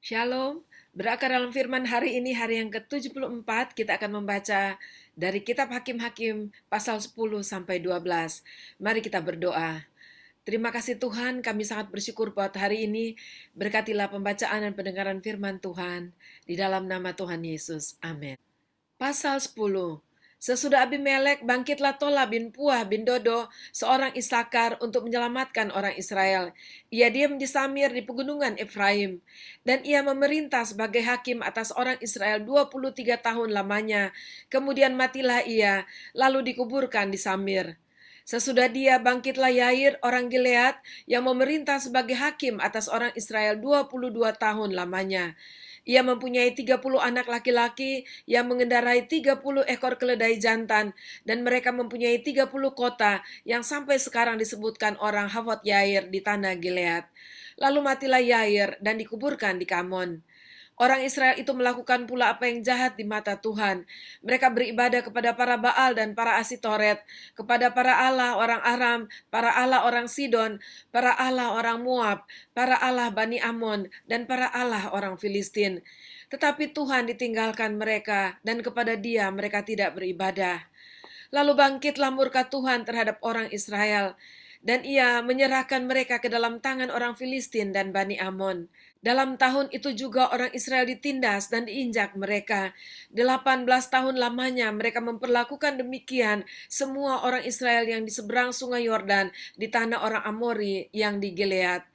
Shalom, berakar dalam firman hari ini, hari yang ke-74, kita akan membaca dari kitab Hakim-Hakim pasal 10 sampai 12. Mari kita berdoa. Terima kasih Tuhan, kami sangat bersyukur buat hari ini. Berkatilah pembacaan dan pendengaran firman Tuhan. Di dalam nama Tuhan Yesus. Amin. Pasal 10. Sesudah Abimelek, bangkitlah Tola bin Puah bin Dodo, seorang Isakar, untuk menyelamatkan orang Israel. Ia diam di Samir di pegunungan Efraim, dan ia memerintah sebagai hakim atas orang Israel 23 tahun lamanya. Kemudian matilah ia, lalu dikuburkan di Samir. Sesudah dia, bangkitlah Yair, orang Gilead, yang memerintah sebagai hakim atas orang Israel 22 tahun lamanya. Ia mempunyai 30 anak laki-laki yang mengendarai 30 ekor keledai jantan, dan mereka mempunyai 30 kota yang sampai sekarang disebutkan orang Havot Yair di tanah Gilead. Lalu matilah Yair dan dikuburkan di Kamon. Orang Israel itu melakukan pula apa yang jahat di mata Tuhan. Mereka beribadah kepada para Baal dan para Asitoret, kepada para Allah orang Aram, para Allah orang Sidon, para Allah orang Moab, para Allah Bani Amon, dan para Allah orang Filistin. Tetapi Tuhan ditinggalkan mereka, dan kepada Dia mereka tidak beribadah. Lalu bangkitlah murka Tuhan terhadap orang Israel, dan ia menyerahkan mereka ke dalam tangan orang Filistin dan Bani Amon. Dalam tahun itu juga orang Israel ditindas dan diinjak mereka. 18 tahun lamanya mereka memperlakukan demikian semua orang Israel yang di seberang sungai Yordan di tanah orang Amori yang di Gilead.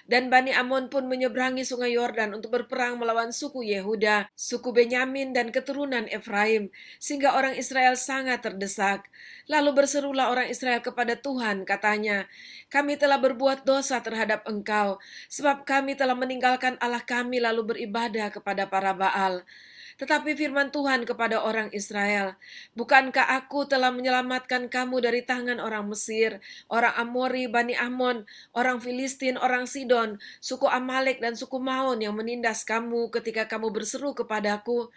Dan Bani Amon pun menyeberangi sungai Yordan untuk berperang melawan suku Yehuda, suku Benyamin, dan keturunan Efraim, sehingga orang Israel sangat terdesak. Lalu berserulah orang Israel kepada Tuhan, katanya, "Kami telah berbuat dosa terhadap Engkau, sebab kami telah meninggalkan Allah kami lalu beribadah kepada para Baal." Tetapi firman Tuhan kepada orang Israel, "Bukankah aku telah menyelamatkan kamu dari tangan orang Mesir, orang Amori, Bani Amon, orang Filistin, orang Sidon, suku Amalek dan suku Maon yang menindas kamu ketika kamu berseru kepadaku?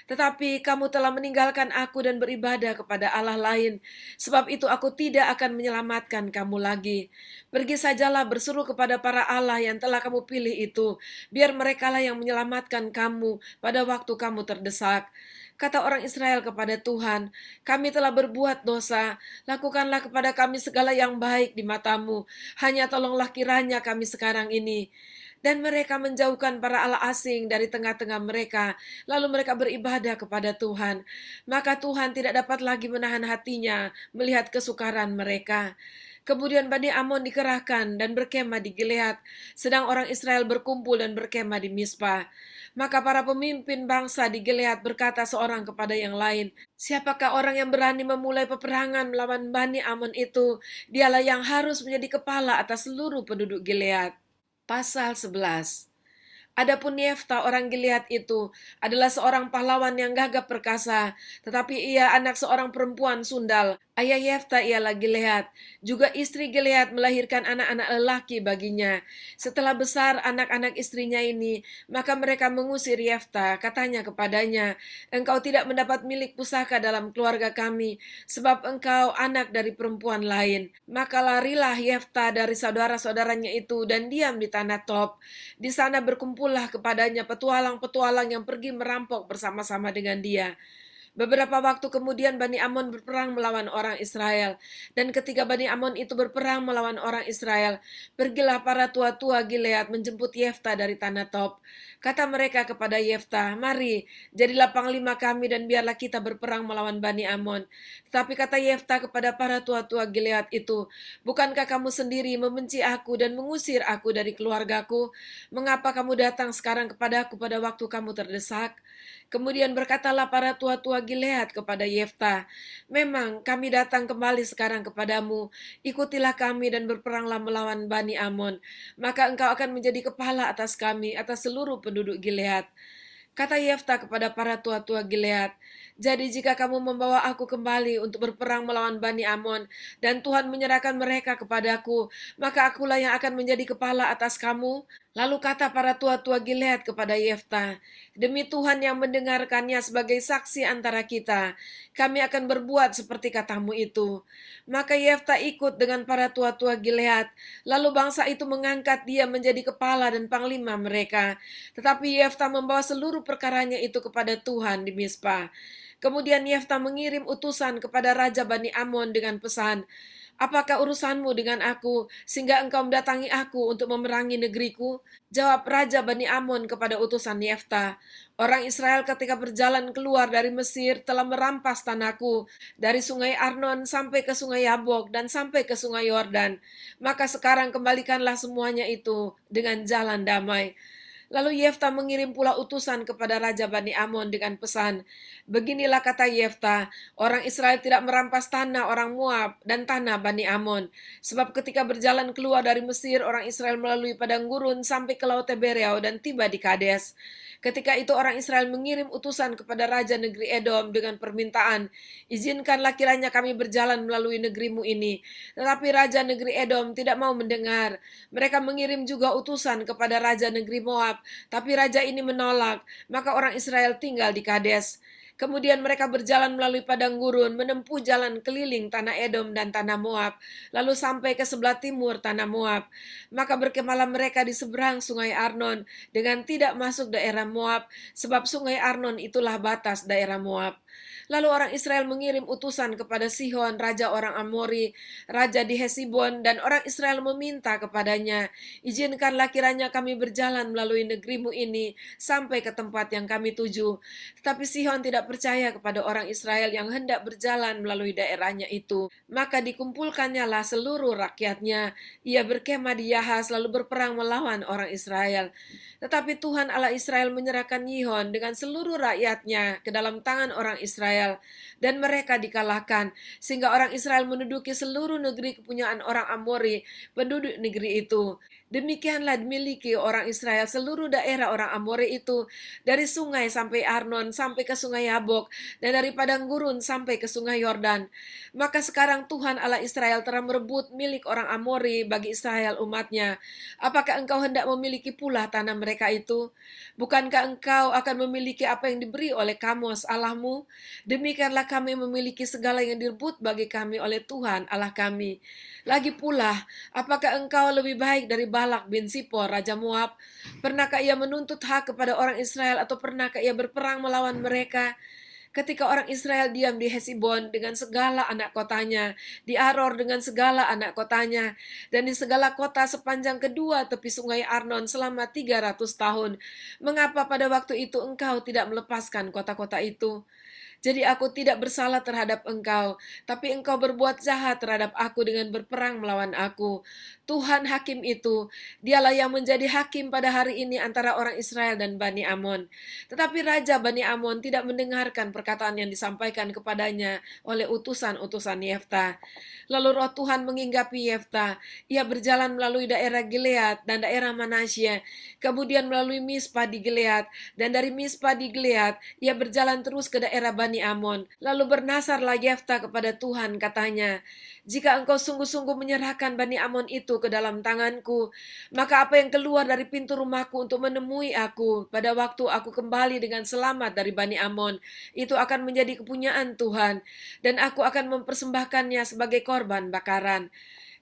Tetapi kamu telah meninggalkan aku dan beribadah kepada Allah lain. Sebab itu aku tidak akan menyelamatkan kamu lagi. Pergi sajalah berseru kepada para Allah yang telah kamu pilih itu. Biar merekalah yang menyelamatkan kamu pada waktu kamu terdesak." Kata orang Israel kepada Tuhan, "Kami telah berbuat dosa. Lakukanlah kepada kami segala yang baik di matamu. Hanya tolonglah kiranya kami sekarang ini." Dan mereka menjauhkan para allah asing dari tengah-tengah mereka, lalu mereka beribadah kepada Tuhan. Maka Tuhan tidak dapat lagi menahan hatinya melihat kesukaran mereka. Kemudian Bani Amon dikerahkan dan berkemah di Gilead, sedang orang Israel berkumpul dan berkemah di Mispa. Maka para pemimpin bangsa di Gilead berkata seorang kepada yang lain, "Siapakah orang yang berani memulai peperangan melawan Bani Amon itu? Dialah yang harus menjadi kepala atas seluruh penduduk Gilead." Pasal 11. Adapun Yefta orang Gilead itu adalah seorang pahlawan yang gagah perkasa, tetapi ia anak seorang perempuan sundal. Ayah Yefta ialah Gilead. Juga istri Gilead melahirkan anak-anak lelaki baginya. Setelah besar anak-anak istrinya ini, maka mereka mengusir Yefta. Katanya kepadanya, "Engkau tidak mendapat milik pusaka dalam keluarga kami, sebab engkau anak dari perempuan lain." Maka larilah Yefta dari saudara-saudaranya itu dan diam di tanah Tob. Di sana berkumpullah kepadanya petualang-petualang yang pergi merampok bersama-sama dengan dia. Beberapa waktu kemudian Bani Amon berperang melawan orang Israel. Dan ketika Bani Amon itu berperang melawan orang Israel, pergilah para tua-tua Gilead menjemput Yefta dari tanah Tob. Kata mereka kepada Yefta, "Mari, jadilah panglima kami dan biarlah kita berperang melawan Bani Amon." Tetapi kata Yefta kepada para tua-tua Gilead itu, "Bukankah kamu sendiri membenci aku dan mengusir aku dari keluargaku? Mengapa kamu datang sekarang kepadaku pada waktu kamu terdesak?" Kemudian berkatalah para tua-tua Gilead kepada Yefta, "Memang kami datang kembali sekarang kepadamu, ikutilah kami dan berperanglah melawan Bani Amon, maka engkau akan menjadi kepala atas kami, atas seluruh penduduk Gilead." Kata Yefta kepada para tua-tua Gilead, "Jadi jika kamu membawa aku kembali untuk berperang melawan Bani Amon, dan Tuhan menyerahkan mereka kepadaku, maka akulah yang akan menjadi kepala atas kamu." Lalu kata para tua-tua Gilead kepada Yefta, "Demi Tuhan yang mendengarkannya sebagai saksi antara kita, kami akan berbuat seperti katamu itu." Maka Yefta ikut dengan para tua-tua Gilead, lalu bangsa itu mengangkat dia menjadi kepala dan panglima mereka. Tetapi Yefta membawa seluruh perkaranya itu kepada Tuhan di Mizpah. Kemudian Yefta mengirim utusan kepada Raja Bani Amon dengan pesan, "Apakah urusanmu dengan aku, sehingga engkau mendatangi aku untuk memerangi negeriku?" Jawab Raja Bani Amon kepada utusan Yefta, "Orang Israel ketika berjalan keluar dari Mesir telah merampas tanahku, dari sungai Arnon sampai ke sungai Yabok dan sampai ke sungai Yordan. Maka sekarang kembalikanlah semuanya itu dengan jalan damai." Lalu Yefta mengirim pula utusan kepada Raja Bani Amon dengan pesan, "Beginilah kata Yefta, orang Israel tidak merampas tanah orang Moab dan tanah Bani Amon. Sebab ketika berjalan keluar dari Mesir, orang Israel melalui padang gurun sampai ke Laut Tebereau dan tiba di Kades. Ketika itu orang Israel mengirim utusan kepada Raja negeri Edom dengan permintaan, 'Izinkanlah kiranya kami berjalan melalui negerimu ini.' Tetapi Raja negeri Edom tidak mau mendengar. Mereka mengirim juga utusan kepada Raja negeri Moab, tapi raja ini menolak, maka orang Israel tinggal di Kades. Kemudian mereka berjalan melalui padang gurun, menempuh jalan keliling tanah Edom dan tanah Moab, lalu sampai ke sebelah timur tanah Moab. Maka berkemalah mereka di seberang sungai Arnon, dengan tidak masuk daerah Moab, sebab sungai Arnon itulah batas daerah Moab. Lalu orang Israel mengirim utusan kepada Sihon, raja orang Amori, raja di Hesibon, dan orang Israel meminta kepadanya, "Izinkanlah kiranya kami berjalan melalui negerimu ini sampai ke tempat yang kami tuju." Tetapi Sihon tidak percaya kepada orang Israel yang hendak berjalan melalui daerahnya itu. Maka dikumpulkannya lah seluruh rakyatnya. Ia berkemah di Yahas lalu berperang melawan orang Israel. Tetapi Tuhan Allah Israel menyerahkan Yihon dengan seluruh rakyatnya ke dalam tangan orang Israel, dan mereka dikalahkan, sehingga orang Israel menduduki seluruh negeri kepunyaan orang Amori, penduduk negeri itu. Demikianlah dimiliki orang Israel seluruh daerah orang Amori itu, dari sungai sampai Arnon, sampai ke sungai Yabok, dan dari padang gurun sampai ke sungai Yordan. Maka sekarang Tuhan Allah Israel telah merebut milik orang Amori bagi Israel umatnya. Apakah engkau hendak memiliki pula tanah mereka itu? Bukankah engkau akan memiliki apa yang diberi oleh Kamos Allahmu? Demikianlah kami memiliki segala yang direbut bagi kami oleh Tuhan Allah kami. Lagi pula, apakah engkau lebih baik dari Balak bin Sipor, Raja Moab? Pernahkah ia menuntut hak kepada orang Israel, atau pernahkah ia berperang melawan mereka? Ketika orang Israel diam di Hesibon dengan segala anak kotanya, di Aror dengan segala anak kotanya, dan di segala kota sepanjang kedua tepi sungai Arnon selama 300 tahun, mengapa pada waktu itu engkau tidak melepaskan kota-kota itu? Jadi aku tidak bersalah terhadap engkau, tapi engkau berbuat jahat terhadap aku dengan berperang melawan aku. Tuhan hakim itu, dialah yang menjadi hakim pada hari ini antara orang Israel dan Bani Amon. Tetapi Raja Bani Amon tidak mendengarkan perkataan yang disampaikan kepadanya oleh utusan-utusan Yefta. Lalu roh Tuhan menginggapi Yefta. Ia berjalan melalui daerah Gilead dan daerah Manasye, kemudian melalui Mizpah di Gilead, dan dari Mizpah di Gilead ia berjalan terus ke daerah Bani Amon. Lalu bernasarlah Yefta kepada Tuhan, katanya, "Jika engkau sungguh-sungguh menyerahkan Bani Amon itu ke dalam tanganku, maka apa yang keluar dari pintu rumahku untuk menemui aku pada waktu aku kembali dengan selamat dari Bani Amon, itu akan menjadi kepunyaan Tuhan, dan aku akan mempersembahkannya sebagai korban bakaran."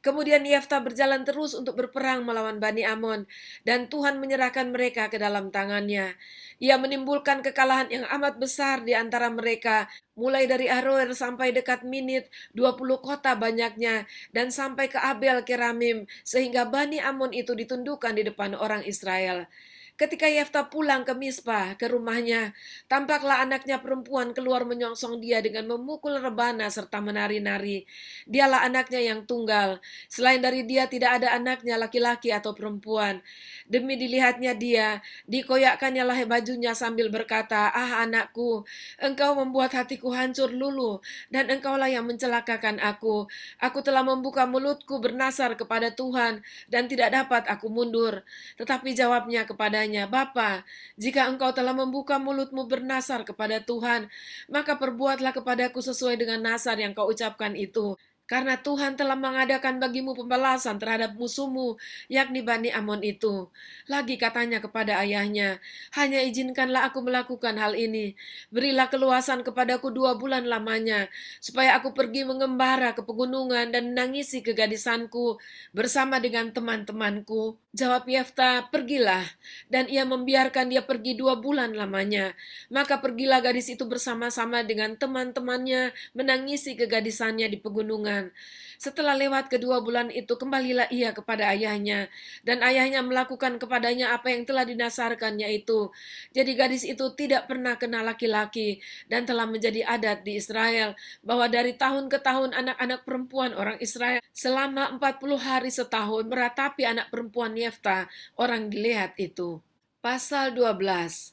Kemudian Yefta berjalan terus untuk berperang melawan Bani Amon, dan Tuhan menyerahkan mereka ke dalam tangannya. Ia menimbulkan kekalahan yang amat besar di antara mereka, mulai dari Aroer sampai dekat Minit, 20 kota banyaknya, dan sampai ke Abel Keramim, sehingga Bani Amon itu ditundukkan di depan orang Israel. Ketika Yefta pulang ke Mizpah, ke rumahnya, tampaklah anaknya perempuan keluar menyongsong dia dengan memukul rebana serta menari-nari. Dialah anaknya yang tunggal. Selain dari dia tidak ada anaknya laki-laki atau perempuan. Demi dilihatnya dia, dikoyakkannya lah bajunya sambil berkata, "Ah anakku, engkau membuat hatiku hancur lulu, dan engkaulah yang mencelakakan aku. Aku telah membuka mulutku bernasar kepada Tuhan, dan tidak dapat aku mundur." Tetapi jawabnya kepadanya, "Bapa, jika engkau telah membuka mulutmu bernasar kepada Tuhan, maka perbuatlah kepadaku sesuai dengan nasar yang kau ucapkan itu." Karena Tuhan telah mengadakan bagimu pembalasan terhadap musuhmu, yakni Bani Amon itu. Lagi katanya kepada ayahnya, hanya izinkanlah aku melakukan hal ini. Berilah keluasan kepadaku 2 bulan lamanya, supaya aku pergi mengembara ke pegunungan dan menangisi kegadisanku bersama dengan teman-temanku. Jawab Yefta, pergilah. Dan ia membiarkan dia pergi 2 bulan lamanya. Maka pergilah gadis itu bersama-sama dengan teman-temannya menangisi kegadisannya di pegunungan. Setelah lewat ke 2 bulan itu, kembalilah ia kepada ayahnya, dan ayahnya melakukan kepadanya apa yang telah dinasarkannya itu. Jadi gadis itu tidak pernah kenal laki-laki, dan telah menjadi adat di Israel, bahwa dari tahun ke tahun anak-anak perempuan orang Israel selama 40 hari setahun meratapi anak perempuan Yefta, orang Gilead itu. Pasal 12.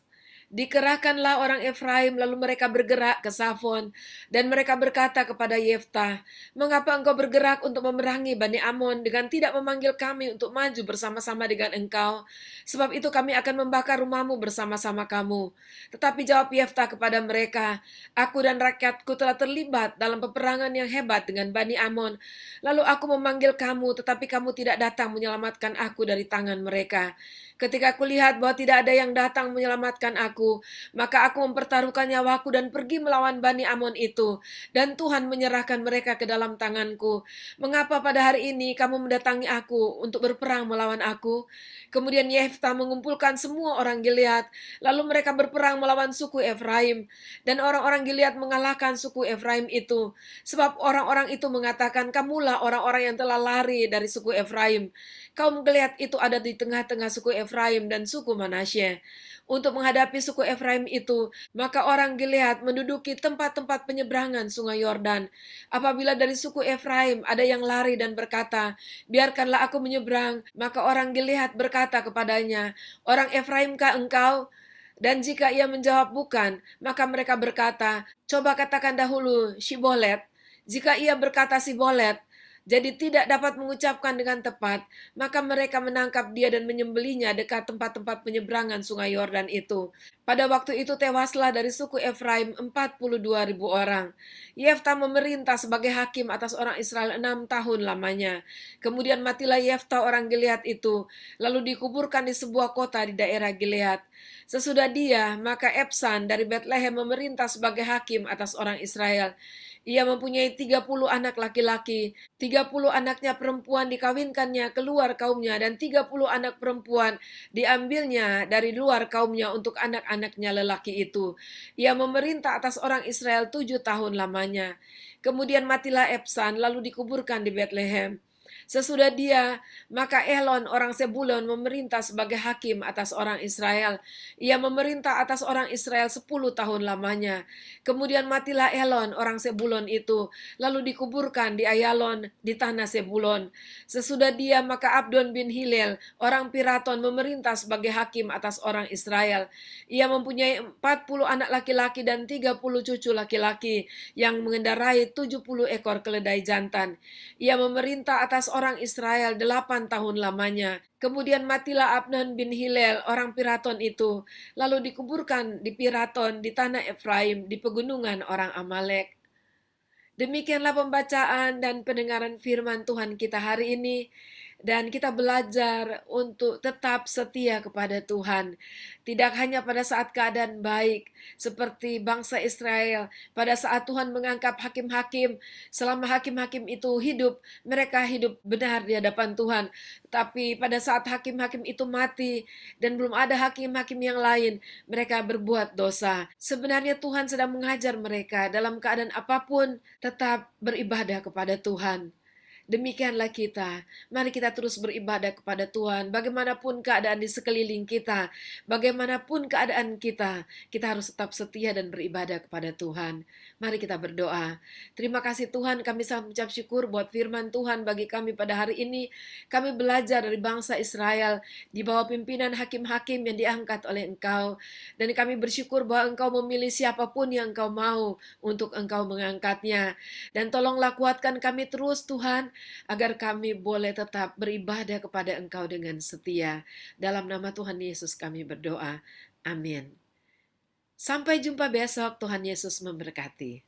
Dikerahkanlah orang Efraim, lalu mereka bergerak ke Safon, dan mereka berkata kepada Yefta, mengapa engkau bergerak untuk memerangi Bani Amon dengan tidak memanggil kami untuk maju bersama-sama dengan engkau? Sebab itu kami akan membakar rumahmu bersama-sama kamu. Tetapi jawab Yefta kepada mereka, aku dan rakyatku telah terlibat dalam peperangan yang hebat dengan Bani Amon. Lalu aku memanggil kamu, tetapi kamu tidak datang menyelamatkan aku dari tangan mereka. Ketika aku lihat bahwa tidak ada yang datang menyelamatkan aku, maka aku mempertaruhkan nyawaku dan pergi melawan Bani Amon itu, dan Tuhan menyerahkan mereka ke dalam tanganku. Mengapa pada hari ini kamu mendatangi aku untuk berperang melawan aku? Kemudian Yefta mengumpulkan semua orang Gilead, lalu mereka berperang melawan suku Efraim, dan orang-orang Gilead mengalahkan suku Efraim itu, sebab orang-orang itu mengatakan, kamulah orang-orang yang telah lari dari suku Efraim. Kaum Gilead itu ada di tengah-tengah suku Efraim dan suku Manasye. Untuk menghadapi suku Efraim itu, maka orang Gilead menduduki tempat-tempat penyeberangan sungai Yordan. Apabila dari suku Efraim ada yang lari dan berkata, biarkanlah aku menyeberang, maka orang Gilead berkata kepadanya, orang Efraimkah engkau? Dan jika ia menjawab bukan, maka mereka berkata, coba katakan dahulu Shibolet. Jika ia berkata Shibolet, jadi tidak dapat mengucapkan dengan tepat, maka mereka menangkap dia dan menyembelinya dekat tempat-tempat penyeberangan sungai Yordan itu. Pada waktu itu tewaslah dari suku Efraim 42.000 orang. Yefta memerintah sebagai hakim atas orang Israel 6 tahun lamanya. Kemudian matilah Yefta orang Gilead itu, lalu dikuburkan di sebuah kota di daerah Gilead. Sesudah dia, maka Ebsan dari Betlehem memerintah sebagai hakim atas orang Israel. Ia mempunyai 30 anak laki-laki, 30 anaknya perempuan dikawinkannya keluar kaumnya, dan 30 anak perempuan diambilnya dari luar kaumnya untuk anak-anaknya lelaki itu. Ia memerintah atas orang Israel 7 tahun lamanya. Kemudian matilah Ebsan, lalu dikuburkan di Betlehem. Sesudah dia, maka Elon orang Sebulon memerintah sebagai hakim atas orang Israel. Ia memerintah atas orang Israel 10 tahun lamanya. Kemudian matilah Elon orang Sebulon itu, lalu dikuburkan di Ayalon di tanah Sebulon. Sesudah dia, maka Abdon bin Hilel orang Piraton memerintah sebagai hakim atas orang Israel. Ia mempunyai 40 anak laki-laki dan 30 cucu laki-laki yang mengendarai 70 ekor keledai jantan. Ia memerintah atas orang Israel 8 tahun lamanya. Kemudian matilah Abnon bin Hilel, orang Piraton itu, lalu dikuburkan di Piraton, di tanah Efraim, di pegunungan orang Amalek. Demikianlah pembacaan dan pendengaran firman Tuhan kita hari ini. Dan kita belajar untuk tetap setia kepada Tuhan. Tidak hanya pada saat keadaan baik, seperti bangsa Israel. Pada saat Tuhan mengangkat hakim-hakim, selama hakim-hakim itu hidup, mereka hidup benar di hadapan Tuhan. Tapi pada saat hakim-hakim itu mati, dan belum ada hakim-hakim yang lain, mereka berbuat dosa. Sebenarnya Tuhan sedang mengajar mereka dalam keadaan apapun, tetap beribadah kepada Tuhan. Demikianlah kita. Mari kita terus beribadah kepada Tuhan. Bagaimanapun keadaan di sekeliling kita, bagaimanapun keadaan kita harus tetap setia dan beribadah kepada Tuhan. Mari kita berdoa. Terima kasih Tuhan, kami sangat mengucap syukur buat firman Tuhan bagi kami pada hari ini. Kami belajar dari bangsa Israel di bawah pimpinan hakim-hakim yang diangkat oleh Engkau. Dan kami bersyukur bahwa Engkau memilih siapapun yang Engkau mau untuk Engkau mengangkatnya. Dan tolonglah kuatkan kami terus Tuhan, agar kami boleh tetap beribadah kepada Engkau dengan setia. Dalam nama Tuhan Yesus kami berdoa. Amin. Sampai jumpa besok, Tuhan Yesus memberkati.